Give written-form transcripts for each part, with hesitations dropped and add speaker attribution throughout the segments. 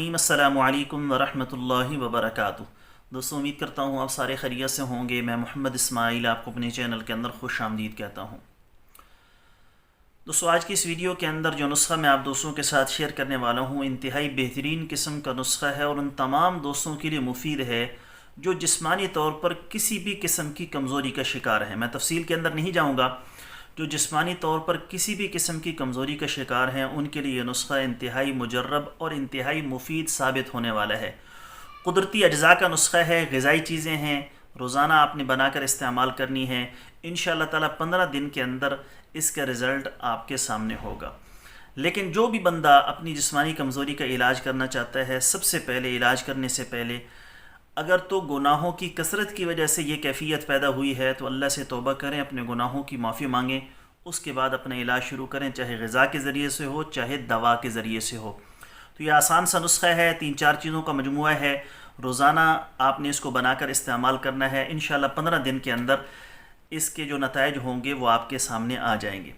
Speaker 1: अस्सलामुअलैकुम वरहमतुल्लाहि वबरकातुहू। दोस्तों, उम्मीद करता हूँ आप सारे खैरियत से होंगे। मैं मोहम्मद इस्माइल आपको अपने चैनल के अंदर खुश आमदीद कहता हूँ। दोस्तों, आज की इस वीडियो के अंदर जो नुस्खा मैं आप दोस्तों के साथ शेयर करने वाला हूँ, इंतहाई बेहतरीन किस्म का नुस्खा है और उन तमाम दोस्तों के लिए मुफीद है जो जिस्मानी तौर पर किसी भी किस्म की कमज़ोरी का शिकार है। मैं तफसील के अंदर नहीं जाऊँगा। जो जिस्मानी तौर पर किसी भी किस्म की कमज़ोरी का शिकार हैं उनके लिए नुस्खा इंतहाई मुजर्रब और इंतहाई मुफीद साबित होने वाला है। कुदरती अज्जा का नुस्खा है, ग़िज़ाई चीज़ें हैं, रोज़ाना आपने बनाकर इस्तेमाल करनी है। इंशाअल्लाह ताला 15 दिन के अंदर इसका रिज़ल्ट आपके सामने होगा। लेकिन जो भी बंदा अपनी जिस्मानी कमज़ोरी का इलाज करना चाहता है, सबसे पहले इलाज करने से पहले अगर तो गुनाहों की कसरत की वजह से ये कैफ़ियत पैदा हुई है तो अल्लाह से तौबा करें, अपने गुनाहों की माफ़ी मांगें। उसके बाद अपना इलाज शुरू करें, चाहे ग़िज़ा के ज़रिए से हो चाहे दवा के ज़रिए से हो। तो ये आसान सा नुस्खा है, 3-4 चीज़ों का मजमुआ है। रोज़ाना आपने इसको बनाकर इस्तेमाल करना है। इंशाअल्लाह 15 दिन के अंदर इसके जो नताइज होंगे वो आपके सामने आ जाएंगे।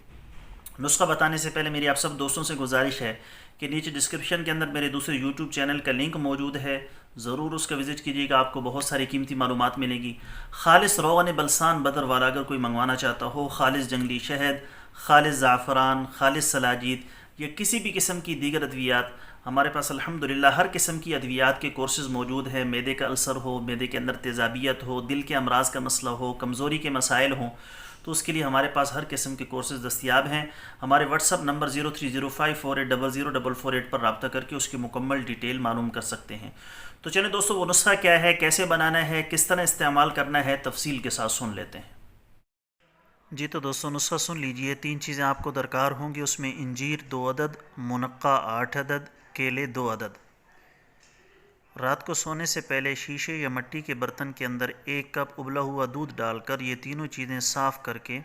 Speaker 1: नुस्खा बताने से पहले मेरी आप सब दोस्तों से गुजारिश है कि नीचे डिस्क्रिप्शन के अंदर मेरे दूसरे यूट्यूब चैनल का लिंक मौजूद है, ज़रूर उसका विज़िट कीजिएगा। आपको बहुत सारी कीमती मालूमात मिलेगी। खालिस रोग़न बलसान बदर वाला अगर कोई मंगवाना चाहता हो, खालिस जंगली शहद, खालिस ज़ाफ़रान, खालिस सलाजीत या किसी भी किस्म की दीगर अद्वियात, हमारे पास अल्हम्दुलिल्लाह हर किस्म की अद्वियात के कोर्सेज़ मौजूद हैं। मैदे का अल्सर हो, मैदे के अंदर तेज़ाबियत हो, दिल के अमराज का मसला हो, कमज़ोरी के मसाइल हों, तो उसके लिए हमारे पास हर किस्म के कोर्सेज़ दस्तियाब हैं। हमारे व्हाट्सअप नंबर 0305480048 पर रब्ता करके उसकी मुकम्मल डिटेल मालूम कर सकते हैं। तो चलिए दोस्तों, वो नुस्खा क्या है, कैसे बनाना है, किस तरह इस्तेमाल करना है, तफसील के साथ सुन लेते हैं। जी तो दोस्तों, नुस्खा सुन लीजिए। 3 चीज़ें आपको दरकार होंगी। उसमें इंजीर 2 अदद, मुनक्का 8 अदद, केले 2 अदद। रात को सोने से पहले शीशे या मिट्टी के बर्तन के अंदर 1 कप उबला हुआ दूध डालकर ये तीनों चीज़ें साफ़ करके,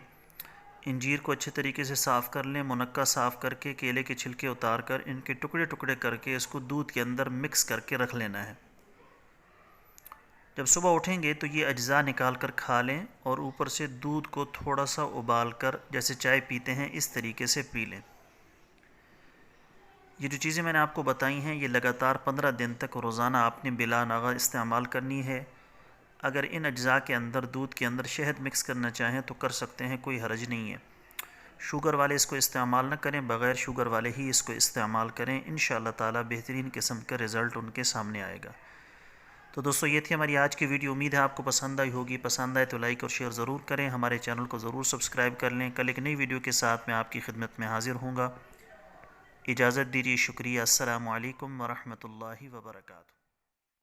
Speaker 1: इंजीर को अच्छे तरीके से साफ़ कर लें, मुनक्का साफ़ करके, केले के छिलके उतार कर इनके टुकड़े टुकड़े करके इसको दूध के अंदर मिक्स करके रख लेना है। जब सुबह उठेंगे तो ये अज्जा निकाल कर खा लें और ऊपर से दूध को थोड़ा सा उबाल कर, जैसे चाय पीते हैं इस तरीके से पी लें। ये जो चीज़ें मैंने आपको बताई हैं ये लगातार 15 दिन तक रोज़ाना आपने बिला नागा इस्तेमाल करनी है। अगर इन अज्जा के अंदर दूध के अंदर शहद मिक्स करना चाहें तो कर सकते हैं, कोई हर्ज नहीं है। शुगर वाले इसको इस्तेमाल न करें, बग़ैर शुगर वाले ही इसको इस्तेमाल करें। इंशाअल्लाह ताला बेहतरीन किस्म का रिज़ल्ट उनके सामने आएगा। तो दोस्तों, ये थी हमारी आज की वीडियो। उम्मीद है आपको पसंद आई होगी। पसंद आए तो लाइक और शेयर ज़रूर करें। हमारे चैनल को ज़रूर सब्सक्राइब कर लें। कल एक नई वीडियो के साथ मैं आपकी खिदमत में हाज़िर हूँगा। इजाज़त दीजिए। शुक्रिया। अस्सलामु अलैकुम वरहमतुल्लाहि वबरकातुहू।